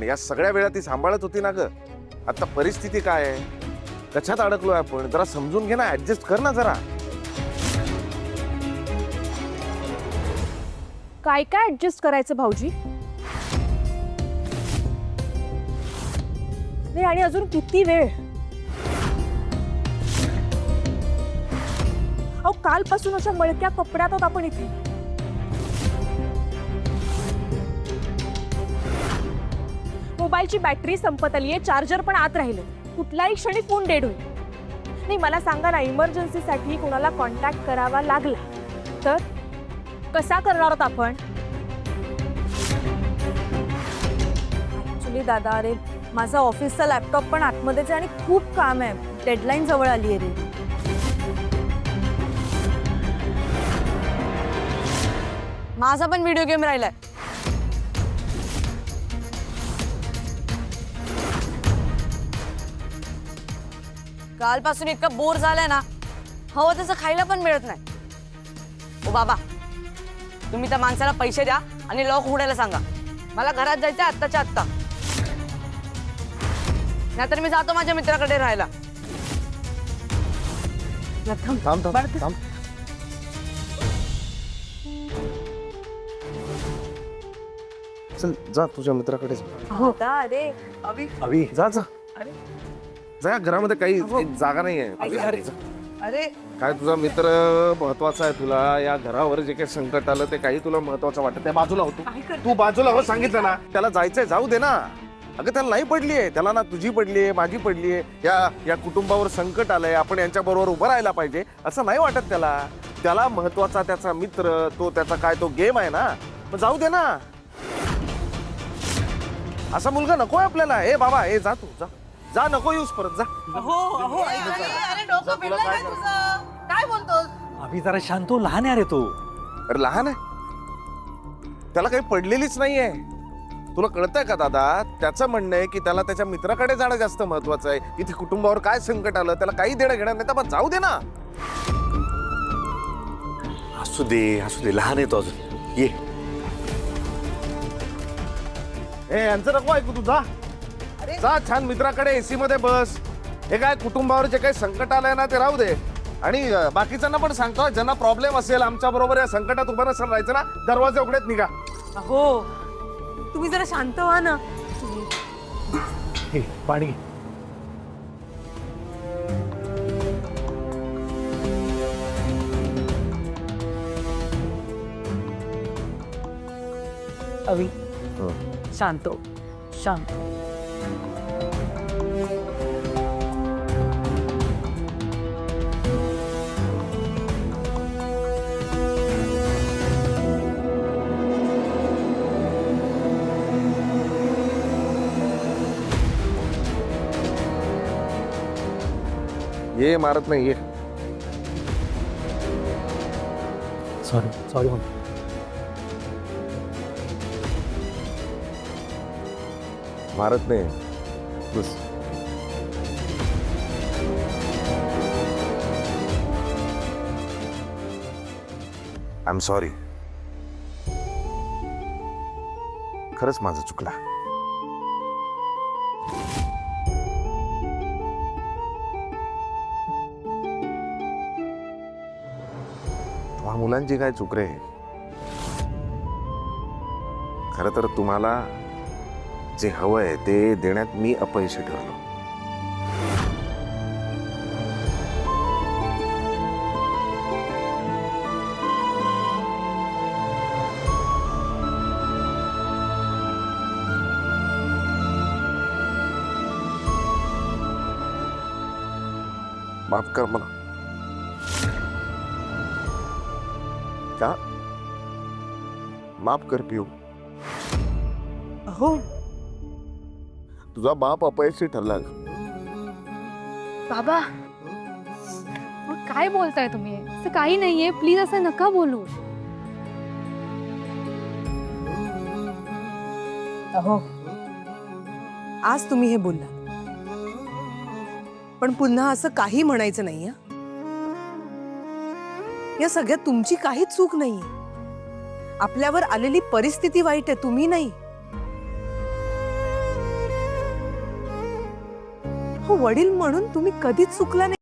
या सगळ्या वेळा ती सांभाळत होती ना ग. आता परिस्थिती काय आहे, कशात अडकलोय आपण, जरा समजून घे ना, ऍडजस्ट कर ना जरा. काय काय ऍडजस्ट करायचं भाऊजी? नाही, आणि अजून किती वेळ? अहो, कालपासून अशा मळक्या कपड्यात आहोत आपण इथे. मोबाईलची बॅटरी संपत आलीये, चार्जर पण आत राहिले. कुठल्याही क्षणी फोन डेड होईल. नाही, मला सांगा ना, इमर्जन्सीसाठी कोणाला कॉन्टॅक्ट करावा लागला तर कसा करणार आहोत आपण? ऍक्च्युली दादा, अरे माझा ऑफिसचा लॅपटॉप पण आतमध्येच आहे आणि खूप काम आहे. डेडलाईन जवळ आली आहे रे. माझा पण व्हिडिओ गेम राहिलाय. कालपासून इतकं बोर झालंय ना, हवं तसं खायला पण मिळत नाही. ओ बाबा, तुम्ही त्या माणसाला पैसे द्या आणि लॉक उघडायला सांगा. मला घरात जायचंय आत्ताच्या आत्ता, नाहीतर मी जातो माझ्या मित्राकडे राहायला. थांब थांब थांब. चल जा तुझ्या मित्राकडे जा. हो का? अरे अभि जा जा. जा, घरामध्ये काही जागा नाहीये. अरे काय तुझा मित्र महत्वाचा आहे तुला? या घरावर जे काही संकट आलं ते काही तुला महत्वाचं वाटत? त्या बाजूला होतो तू, बाजूला हो. सांगितलं ना त्याला जायचंय, जाऊ दे ना. अगं त्याला नाही पडलीये, त्याला ना तुझी पडलीये, माझी पडलीये. या कुटुंबावर संकट आलंय, आपण यांच्या बरोबर उभं राहायला पाहिजे असं नाही वाटत त्याला? त्याला महत्वाचा त्याचा मित्र, तो त्याचा काय तो गेम आहे ना, मग जाऊ दे ना. असा मुलगा नकोय आपल्याला. ए बाबा, ए जा तू, जा जा, नको येऊस परत, जा. काय बोलतोस? अभि जरा शांत हो, लहान आहे रे तो. अरे लहान आहे, त्याला काही पडलेलीच नाहीये. तुला कळतंय का दादा? त्याचं म्हणणं आहे की त्याला त्याच्या मित्राकडे जाणं जास्त महत्वाचं आहे. इथे कुटुंबावर काय संकट आलं, त्याला काही देणं घेणं नाही, तर मग जाऊ दे ना. असू दे, लहान आहे तो अजून. ये. ए यांचं नको ऐकू तू, जा जा, छान मित्राकडे एसी मध्ये बस. हे काय कुटुंबावर जे काही संकट आलंय ना ते राहू दे. आणि बाकीच्यांना पण सांगतो, ज्यांना प्रॉब्लेम असेल आमच्या बरोबर या संकटात उभं नसेल राहायचं ना, दरवाजे उघडेत निघा. हो, तुम्ही जरा शांत व्हा ना. हे, पाणी घे. अभि शांत हो, शांत. ये मारत नाही, ये. सॉरी म्हणतो. मारत नाही, बस. I am sorry. खरंच माझं चुकला. तुम्हा मुलांची काय चूक रे? खरं तर तुम्हाला जे हवंय ते देण्यात मी अपयशी ठरलो. माफ कर मला. क्या? माफ कर पिऊ. हो, तुझा बाप अपयशी ठरला. बाबा, मग काय बोलताय तुम्ही? असं काही नाहीये, प्लीज असं नका बोलू. अहो, आज तुम्ही हे बोललात, पण पुन्हा असं काही म्हणायचं नाही. या सगळ्यात तुमची काहीच चूक नाहीये. आपल्यावर आलेली परिस्थिती वाईट आहे, तुम्ही नाही. वडील म्हणून तुम्ही कधीच चुकला नाही.